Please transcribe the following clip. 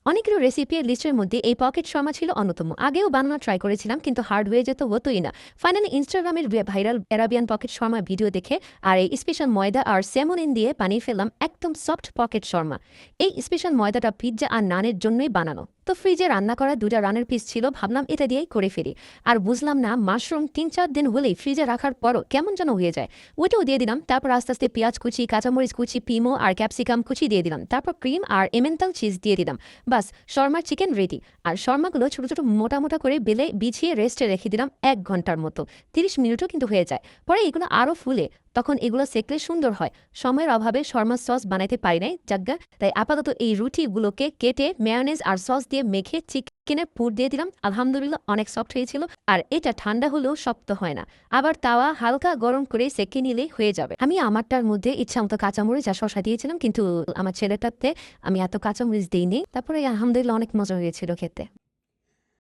অনেকগুলো রেসিপির লিস্টের মধ্যে এই পকেট শর্মা ছিল অন্যতম। আগেও বানানো ট্রাই করেছিলাম, কিন্তু হার্ড হয়ে যেত, হতোই না। ফাইনালি ইনস্টাগ্রামের viral Arabian pocket Sharma video দেখে আর এই স্পেশাল ময়দা আর স্যামোনিন দিয়ে বানিয়ে ফেললাম একদম সফট পকেট শর্মা। এই স্পেশাল ময়দাটা পিৎজা আর নানের জন্যই বানানো। তো ফ্রিজে রান্না করা 2টা রানের পিস ছিল, ভাবলাম এটা দিয়েই করে ফেলি। আর বুঝলাম না মাশরুম 3-4 দিন হলেই ফ্রিজে রাখার পরও কেমন যেন হয়ে যায়। ওইটাও দিয়ে দিলাম। তারপর আস্তে আস্তে পেঁয়াজ কুচি, কাঁচামরিচ কুচি, পিমো আর ক্যাপসিকাম কুচি দিয়ে দিলাম। তারপর ক্রিম আর এমেন্টাল চিজ দিয়ে দিলাম। বাস, শর্মার চিকেন রেডি। আর শর্মাগুলো ছোট ছোট মোটা মোটা করে বেলে বিছিয়ে রেস্টে রেখে দিলাম 1 ঘন্টার মতো। 30 মিনিটও কিন্তু হয়ে যায়। পরে এগুলো আরও ফুলে, তখন এগুলো সেকলে সুন্দর হয়। সময়ের অভাবে শর্মার সস বানাইতে পারি নাই জাগ্গা, তাই আপাতত এই রুটিগুলোকে কেটে মেয়োনেজ আর সস দিয়ে মেখে চিকেনের পুর দিয়ে দিলাম। আলহামদুলিল্লাহ অনেক সফট হয়েছিল। আর এটা ঠান্ডা হলেও শক্ত হয় না। আবার তাওয়া হালকা গরম করে সেকে নিলেই হয়ে যাবে। আমি আমারটার মধ্যে ইচ্ছা মতো কাঁচামরিচ আর শসা দিয়েছিলাম, কিন্তু আমার ছেলেটাতে আমি এত কাঁচামরিচ দিইনি। তারপরে আলহামদুলিল্লাহ অনেক মজা হয়েছিল খেতে।